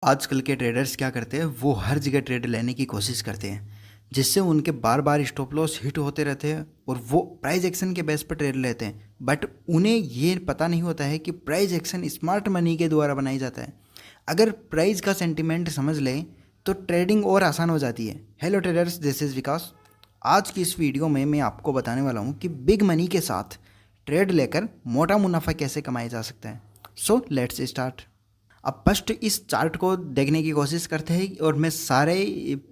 आजकल के ट्रेडर्स क्या करते हैं, वो हर जगह ट्रेड लेने की कोशिश करते हैं, जिससे उनके बार बार स्टॉप लॉस हिट होते रहते हैं और वो प्राइस एक्शन के बेस पर ट्रेड लेते हैं। बट उन्हें ये पता नहीं होता है कि प्राइस एक्शन स्मार्ट मनी के द्वारा बनाई जाता है। अगर प्राइस का सेंटिमेंट समझ लें तो ट्रेडिंग और आसान हो जाती है। हेलो ट्रेडर्स, दिस इज़ विकास। आज की इस वीडियो में मैं आपको बताने वाला हूँ कि बिग मनी के साथ ट्रेड लेकर मोटा मुनाफा कैसे कमाया जा सकता है। So let's start. अब फर्स्ट इस चार्ट को देखने की कोशिश करते हैं और मैं सारे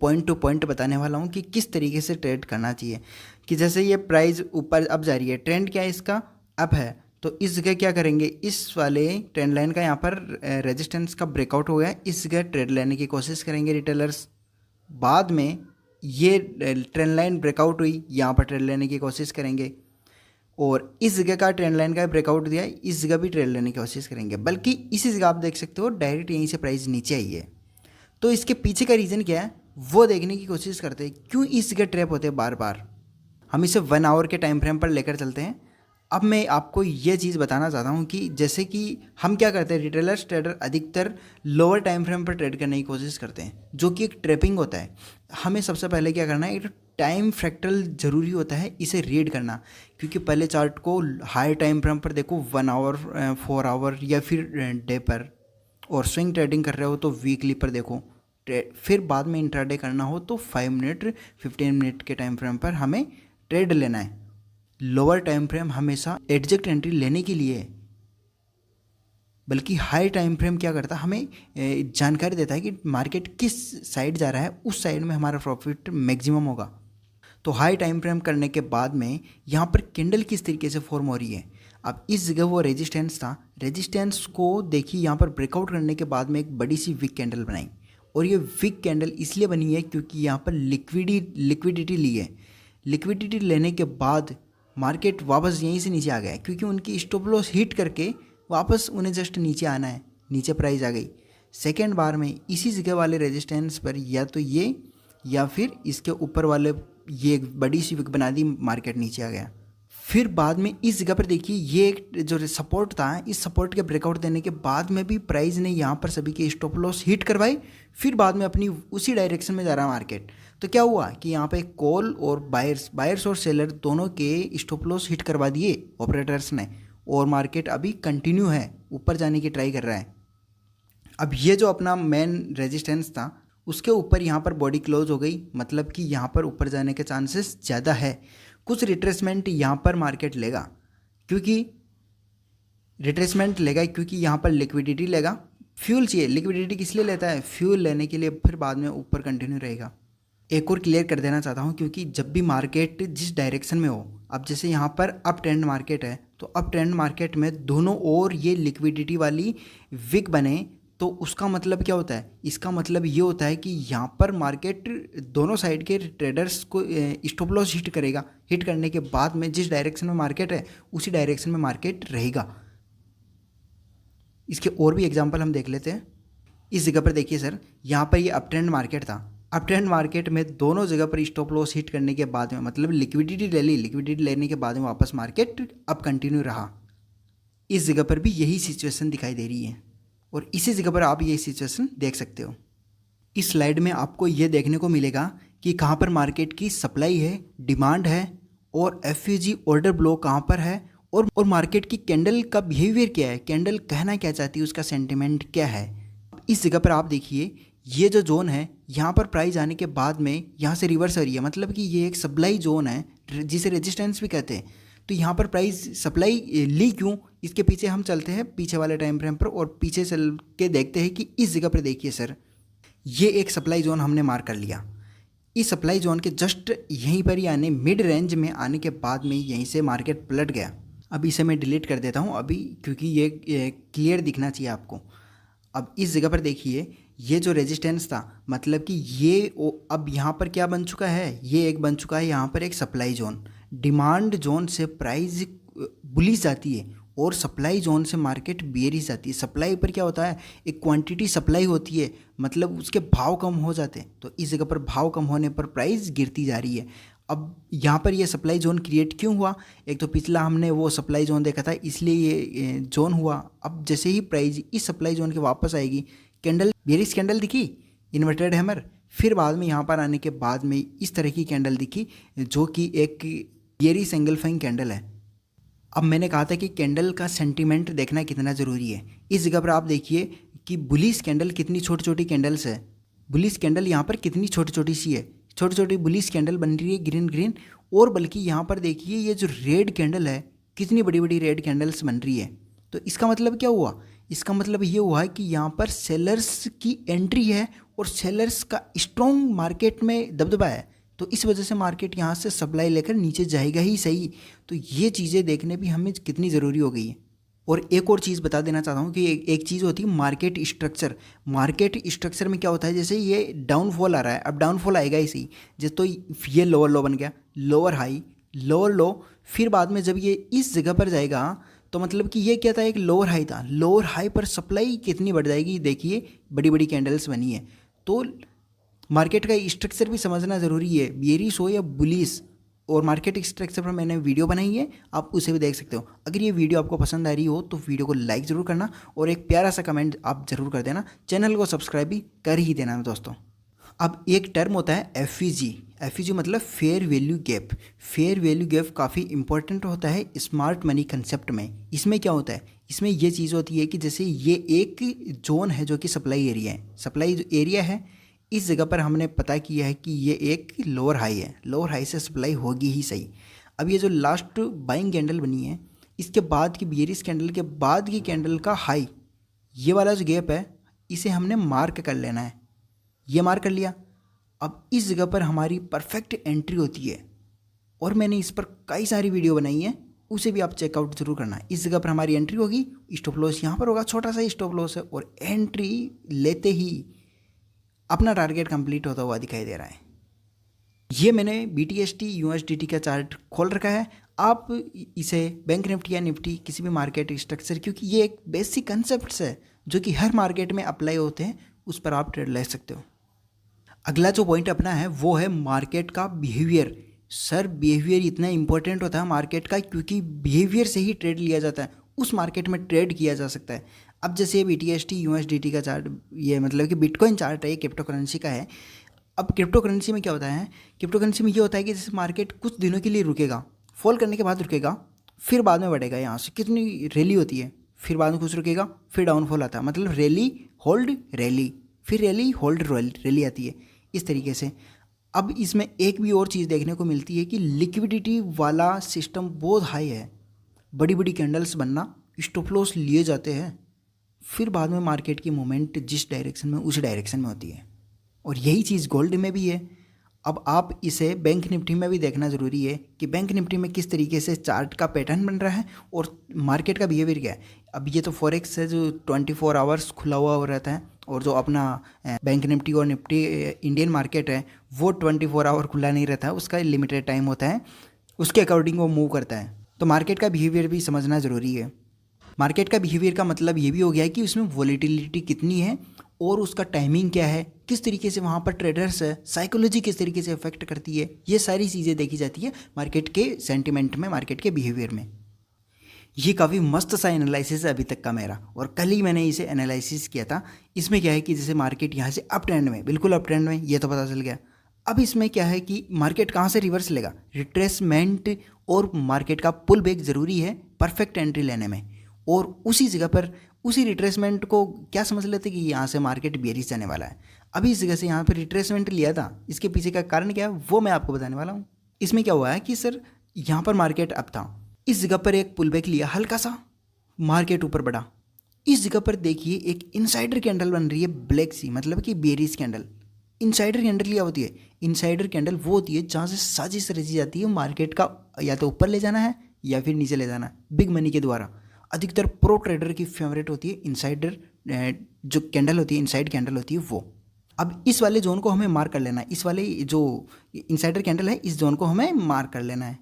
पॉइंट टू पॉइंट बताने वाला हूँ कि किस तरीके से ट्रेड करना चाहिए। कि जैसे ये प्राइस ऊपर अब जा रही है, ट्रेंड क्या है इसका, अप है, तो इस जगह क्या करेंगे, इस वाले ट्रेंड लाइन का यहाँ पर रेजिस्टेंस का ब्रेकआउट हो गया, इस जगह ट्रेड लेने की कोशिश करेंगे रिटेलर्स। बाद में ये ट्रेंड लाइन ब्रेकआउट हुई, यहाँ पर ट्रेड लेने की कोशिश करेंगे और इस जगह का ट्रेंड लाइन का ब्रेकआउट दिया, इस जगह भी ट्रेड लेने की कोशिश करेंगे। बल्कि इसी जगह आप देख सकते हो डायरेक्ट यहीं से प्राइस नीचे आई है। तो इसके पीछे का रीज़न क्या है वो देखने की कोशिश करते हैं, क्यों इस जगह ट्रैप होते हैं बार बार। हम इसे 1 आवर के टाइम फ्रेम पर लेकर चलते हैं। अब मैं आपको ये चीज़ बताना चाहता हूँ कि जैसे कि हम क्या करते हैं, रिटेलर्स ट्रेडर अधिकतर लोअर टाइम फ्रेम पर ट्रेड करने की कोशिश करते हैं, जो कि एक ट्रैपिंग होता है। हमें सबसे पहले क्या करना है, एक टाइम फ्रैक्टल ज़रूरी होता है इसे रीड करना। क्योंकि पहले चार्ट को हाई टाइम फ्रेम पर देखो, 1 आवर, 4 आवर या फिर डे पर, और स्विंग ट्रेडिंग कर रहे हो तो वीकली पर देखो। फिर बाद में इंट्राडे करना हो तो 5 मिनट 15 मिनट के टाइम फ्रेम पर हमें ट्रेड लेना है। लोअर टाइम फ्रेम हमेशा एग्जैक्ट एंट्री लेने के लिए है, बल्कि हाई टाइम फ्रेम क्या करता है, हमें जानकारी देता है कि मार्केट किस साइड जा रहा है, उस साइड में हमारा प्रॉफिट मैक्सिमम होगा। तो हाई टाइम फ्रेम करने के बाद में यहाँ पर कैंडल किस तरीके से फॉर्म हो रही है। अब इस जगह वो रेजिस्टेंस था, रेजिस्टेंस को देखिए यहाँ पर ब्रेकआउट करने के बाद में एक बड़ी सी विक कैंडल बनाई। और ये विक कैंडल इसलिए बनी है क्योंकि यहाँ पर लिक्विडिटी ली है। लिक्विडिटी लेने के बाद मार्केट वापस यहीं से नीचे आ गया है, क्योंकि उनकी स्टॉप लॉस हिट करके वापस उन्हें जस्ट नीचे आना है, नीचे प्राइस आ गई। सेकेंड बार में इसी जगह वाले रेजिस्टेंस पर या तो ये या फिर इसके ऊपर वाले, ये एक बड़ी सी विक बना दी, मार्केट नीचे आ गया। फिर बाद में इस जगह पर देखिए, ये एक जो सपोर्ट था, इस सपोर्ट के ब्रेकआउट देने के बाद में भी प्राइस ने यहाँ पर सभी के स्टॉप लॉस हिट करवाई। फिर बाद में अपनी उसी डायरेक्शन में जा रहा मार्केट। तो क्या हुआ कि यहाँ पे कॉल और बायर्स और सेलर दोनों के स्टॉप लॉस हिट करवा दिए ऑपरेटर्स ने, और मार्केट अभी कंटिन्यू है, ऊपर जाने की ट्राई कर रहा है। अब ये जो अपना मेन रेजिस्टेंस था उसके ऊपर यहाँ पर बॉडी क्लोज हो गई, मतलब कि यहाँ पर ऊपर जाने के चांसेस ज़्यादा है। कुछ रिट्रेसमेंट यहाँ पर मार्केट लेगा, क्योंकि यहाँ पर लिक्विडिटी लेगा। फ्यूल चाहिए, लिक्विडिटी किस लिए लेता है, फ्यूल लेने के लिए, फिर बाद में ऊपर कंटिन्यू रहेगा। एक और क्लियर कर देना चाहता हूँ, क्योंकि जब भी मार्केट जिस डायरेक्शन में हो, अब जैसे यहाँ पर अप ट्रेंड मार्केट है, तो अप ट्रेंड मार्केट में दोनों ओर ये लिक्विडिटी वाली विक बने, तो उसका मतलब क्या होता है, इसका मतलब ये होता है कि यहाँ पर मार्केट दोनों साइड के ट्रेडर्स को स्टॉप लॉस हिट करेगा। हिट करने के बाद में जिस डायरेक्शन में मार्केट है उसी डायरेक्शन में मार्केट रहेगा। इसके और भी एग्जांपल हम देख लेते हैं। इस जगह पर देखिए सर, यहाँ पर ये अप ट्रेंड मार्केट था। अप ट्रेंड मार्केट में दोनों जगह पर स्टॉप लॉस हिट करने के बाद में, मतलब लिक्विडिटी ले ली, लिक्विडिटी लेने के बाद में वापस मार्केट अब कंटिन्यू रहा। इस जगह पर भी यही सिचुएशन दिखाई दे रही है, और इसी जगह पर आप ये सिचुएशन देख सकते हो। इस स्लाइड में आपको ये देखने को मिलेगा कि कहाँ पर मार्केट की सप्लाई है, डिमांड है, और एफयूजी ऑर्डर ब्लो कहाँ पर है, और मार्केट की कैंडल का बिहेवियर क्या है, कैंडल कहना क्या चाहती है, उसका सेंटिमेंट क्या है। इस जगह पर आप देखिए, ये जो जोन है, यहाँ पर प्राइस आने के बाद में यहाँ से रिवर्स हो रही है, मतलब कि ये एक सप्लाई जोन है जिसे रेजिस्टेंस भी कहते हैं। तो यहाँ पर प्राइस सप्लाई ली क्यों, इसके पीछे हम चलते हैं पीछे वाले टाइम फ्रेम पर, और पीछे चल के देखते हैं कि इस जगह पर देखिए सर, ये एक सप्लाई जोन हमने मार्क कर लिया। इस सप्लाई जोन के जस्ट यहीं पर, यानी मिड रेंज में आने के बाद में यहीं से मार्केट पलट गया। अब इसे मैं डिलीट कर देता हूँ अभी, क्योंकि ये क्लियर दिखना चाहिए आपको। अब इस जगह पर देखिए, ये जो रेजिस्टेंस था, मतलब कि ये अब यहाँ पर क्या बन चुका है, ये एक बन चुका है यहाँ पर एक सप्लाई जोन। डिमांड जोन से प्राइस बुलिश जाती है और सप्लाई जोन से मार्केट बेयरिश जाती है। सप्लाई पर क्या होता है, एक क्वांटिटी सप्लाई होती है, मतलब उसके भाव कम हो जाते हैं। तो इस जगह पर भाव कम होने पर प्राइस गिरती जा रही है। अब यहाँ पर ये सप्लाई जोन क्रिएट क्यों हुआ, एक तो पिछला हमने वो सप्लाई जोन देखा था, इसलिए ये जोन हुआ। अब जैसे ही प्राइस इस सप्लाई जोन के वापस आएगी, कैंडल, बेयरिश कैंडल दिखी, इन्वर्टेड हैमर, फिर बाद में यहाँ पर आने के बाद में इस तरह की कैंडल दिखी जो कि एक बेयरिश एंगल्फाइंग कैंडल है। अब मैंने कहा था कि कैंडल का सेंटीमेंट देखना कितना ज़रूरी है। इस जगह पर आप देखिए कि बुलिश कैंडल कितनी छोटी छोटी कैंडल्स है, बुलिश कैंडल यहाँ पर कितनी छोटी छोटी सी है, छोटी छोटी बुलिश कैंडल बन रही है ग्रीन ग्रीन। और बल्कि यहाँ पर देखिए ये जो रेड कैंडल है कितनी बड़ी बड़ी रेड कैंडल्स बन रही है। तो इसका मतलब क्या हुआ, इसका मतलब ये हुआ है कि यहाँ पर सेलर्स की एंट्री है और सेलर्स का स्ट्रॉन्ग मार्केट में दबदबा है, तो इस वजह से मार्केट यहाँ से सप्लाई लेकर नीचे जाएगा ही सही। तो ये चीज़ें देखने भी हमें कितनी ज़रूरी हो गई है। और एक और चीज़ बता देना चाहता हूँ कि एक चीज़ होती है मार्केट स्ट्रक्चर। मार्केट स्ट्रक्चर में क्या होता है, जैसे ये डाउनफॉल आ रहा है, अब डाउनफॉल आएगा ही सही। जैसे तो ये लोअर लो बन गया, लोअर हाई, लोअर लो, फिर बाद में जब ये इस जगह पर जाएगा तो मतलब कि ये क्या था, एक लोअर हाई था, लोअर हाई पर सप्लाई कितनी बढ़ जाएगी, देखिए बड़ी बड़ी कैंडल्स बनी है। तो मार्केट का स्ट्रक्चर भी समझना ज़रूरी है, बेयरिश हो या बुलिश। और मार्केट स्ट्रक्चर पर मैंने वीडियो बनाई है, आप उसे भी देख सकते हो। अगर ये वीडियो आपको पसंद आ रही हो तो वीडियो को लाइक ज़रूर करना और एक प्यारा सा कमेंट आप ज़रूर कर देना, चैनल को सब्सक्राइब भी कर ही देना दोस्तों। अब एक टर्म होता है एफईजी, एफईजी मतलब fair value gap. Fair value gap काफ़ी इंपॉर्टेंट होता है स्मार्ट मनी कंसेप्ट में। इसमें क्या होता है, इसमें ये चीज़ होती है कि जैसे ये एक जोन है जो कि सप्लाई एरिया है, सप्लाई एरिया है, इस जगह पर हमने पता किया है कि ये एक लोअर हाई है, लोअर हाई से सप्लाई होगी ही सही। अब ये जो लास्ट बाइंग कैंडल बनी है, इसके बाद की बेयरिश कैंडल के बाद की कैंडल का हाई, ये वाला जो गैप है इसे हमने मार्क कर लेना है, ये मार्क कर लिया। अब इस जगह पर हमारी परफेक्ट एंट्री होती है और मैंने इस पर कई सारी वीडियो बनाई है, उसे भी आप चेकआउट जरूर करना। इस जगह पर हमारी एंट्री होगी, स्टॉप लॉस यहाँ पर होगा, छोटा सा स्टॉप लॉस है, और एंट्री लेते ही अपना टारगेट कंप्लीट होता हुआ दिखाई दे रहा है। ये मैंने BTST USDT का चार्ट खोल रखा है, आप इसे बैंक निफ्टी या निफ्टी किसी भी मार्केट स्ट्रक्चर, क्योंकि ये एक बेसिक कंसेप्ट है जो कि हर मार्केट में अप्लाई होते हैं, उस पर आप ट्रेड ले सकते हो। अगला जो पॉइंट अपना है वो है मार्केट का बिहेवियर। सर बिहेवियर इतना इंपॉर्टेंट होता है मार्केट का, क्योंकि बिहेवियर से ही ट्रेड लिया जाता है, उस मार्केट में ट्रेड किया जा सकता है। अब जैसे BTST USDT का चार्ट, ये मतलब कि बिटकॉइन चार्ट है, ये क्रिप्टो करेंसी का है। अब क्रिप्टो करेंसी में क्या होता है, क्रिप्टो करेंसी में ये होता है कि जैसे मार्केट कुछ दिनों के लिए रुकेगा, फॉल करने के बाद रुकेगा, फिर बाद में बढ़ेगा, यहाँ से कितनी रैली होती है, फिर बाद में कुछ रुकेगा, फिर डाउनफॉल आता है, मतलब रैली होल्ड रैली, फिर रैली होल्ड रैली आती है, इस तरीके से। अब इसमें एक भी और चीज़ देखने को मिलती है कि लिक्विडिटी वाला सिस्टम बहुत हाई है, बड़ी बड़ी कैंडल्स बनना, स्टॉप लॉस लिए जाते हैं, फिर बाद में मार्केट की मूवमेंट जिस डायरेक्शन में उसी डायरेक्शन में होती है। और यही चीज़ गोल्ड में भी है। अब आप इसे बैंक निफ्टी में भी देखना ज़रूरी है कि बैंक निफ्टी में किस तरीके से चार्ट का पैटर्न बन रहा है और मार्केट का बिहेवियर क्या है। अब ये तो फॉरेक्स है जो 24 आवर्स खुला हुआ रहता है, और जो अपना बैंक निफ्टी और निफ्टी इंडियन मार्केट है वो 24 आवर खुला नहीं रहता है, उसका लिमिटेड टाइम होता है, उसके अकॉर्डिंग वो मूव करता है। तो मार्केट का बिहेवियर भी समझना ज़रूरी है। मार्केट का बिहेवियर का मतलब ये भी हो गया है कि उसमें वॉलीटिलिटी कितनी है और उसका टाइमिंग क्या है, किस तरीके से वहाँ पर ट्रेडर्स है, साइकोलॉजी किस तरीके से अफेक्ट करती है, ये सारी चीज़ें देखी जाती है मार्केट के सेंटिमेंट में, मार्केट के बिहेवियर में। ये काफ़ी मस्त सा एनालिसिस है अभी तक का मेरा, और कल ही मैंने इसे एनालिसिस किया था। इसमें क्या है कि जैसे मार्केट यहाँ से अप ट्रेंड में, बिल्कुल अप ट्रेंड में, ये तो पता चल गया। अब इसमें क्या है कि मार्केट कहाँ से रिवर्स लेगा, रिट्रेसमेंट और मार्केट का पुल बैक ज़रूरी है परफेक्ट एंट्री लेने में। और उसी जगह पर उसी रिट्रेसमेंट को क्या समझ लेते कि यहाँ से मार्केट बेयरिश जाने वाला है। अभी इस जगह से यहाँ पर रिट्रेसमेंट लिया था, इसके पीछे का कारण क्या है वो मैं आपको बताने वाला हूँ। इसमें क्या हुआ है कि सर यहाँ पर मार्केट अप था, इस जगह पर एक पुल बैक लिया, हल्का सा मार्केट ऊपर बढ़ा, इस जगह पर देखिए एक इनसाइडर कैंडल बन रही है ब्लैक सी, मतलब कि बेयरिश कैंडल। इनसाइडर कैंडल क्या होती है, इनसाइडर कैंडल वो होती है जहाँ से साजिश रची जाती है मार्केट का या तो ऊपर ले जाना है या फिर नीचे ले जाना है बिग मनी के द्वारा। अधिकतर प्रो ट्रेडर की फेवरेट होती है इनसाइडर, जो कैंडल होती है इनसाइड कैंडल होती है वो। अब इस वाले जोन को हमें मार्क कर लेना है, इस वाले जो इनसाइडर कैंडल है इस जोन को हमें मार्क कर लेना है,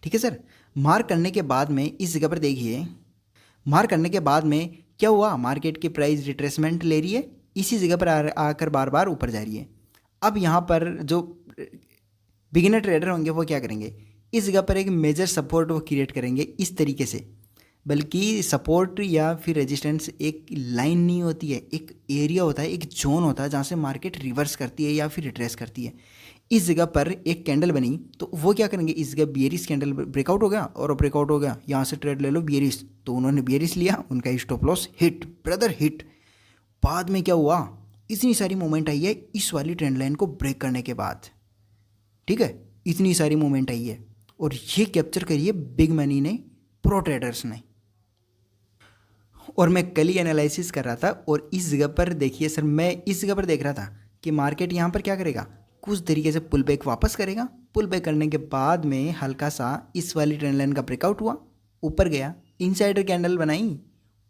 ठीक है सर। मार्क करने के बाद में इस जगह पर देखिए, मार्क करने के बाद में क्या हुआ, मार्केट की प्राइस रिट्रेसमेंट ले रही है, इसी जगह पर आकर बार बार ऊपर जा रही है। अब यहाँ पर जो बिगिनर ट्रेडर होंगे वो क्या करेंगे, इस जगह पर एक मेजर सपोर्ट वो क्रिएट करेंगे इस तरीके से, बल्कि सपोर्ट या फिर रेजिस्टेंस एक लाइन नहीं होती है, एक एरिया होता है, एक जोन होता है जहाँ से मार्केट रिवर्स करती है या फिर रिट्रेस करती है। इस जगह पर एक कैंडल बनी तो वो क्या करेंगे, इस जगह बियरिश कैंडल ब्रेकआउट हो गया और ब्रेकआउट हो गया, यहाँ से ट्रेड ले लो बियरिश, तो उन्होंने बियरिश लिया, उनका stop loss hit, brother hit. बाद में क्या हुआ, इतनी सारी मूवमेंट आई है इस वाली ट्रेंड लाइन को ब्रेक करने के बाद, ठीक है, इतनी सारी मूवमेंट आई है और ये कैप्चर करिए बिग मनी ने, प्रो ट्रेडर्स ने। और मैं कल ही एनालिसिस कर रहा था और इस जगह पर देखिए सर, मैं इस जगह पर देख रहा था कि मार्केट यहाँ पर क्या करेगा, कुछ तरीके से पुल बैक वापस करेगा, पुल बैक करने के बाद में हल्का सा इस वाली ट्रेंड लाइन का ब्रेकआउट हुआ, ऊपर गया, इनसाइडर कैंडल बनाई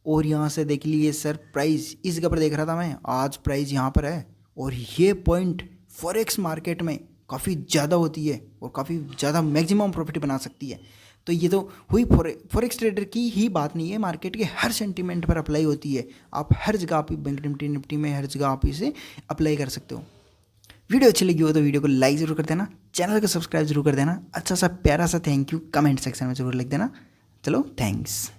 और यहाँ से देख लीजिए सर प्राइस, इस जगह पर देख रहा था मैं, आज प्राइस यहाँ पर है और ये पॉइंट फॉरेक्स मार्केट में काफ़ी ज़्यादा होती है और काफ़ी ज़्यादा मैक्सिमम प्रॉफिट बना सकती है। तो ये तो हुई फॉरेक्स ट्रेडर की ही बात नहीं है, मार्केट के हर सेंटीमेंट पर अप्लाई होती है। आप हर जगह, आप बैंक निफ्टी में हर जगह आप इसे अप्लाई कर सकते हो। वीडियो अच्छी लगी हो तो वीडियो को लाइक ज़रूर कर देना, चैनल को सब्सक्राइब जरूर कर देना, अच्छा सा प्यारा सा थैंक यू कमेंट सेक्शन में ज़रूर लिख देना। चलो थैंक्स।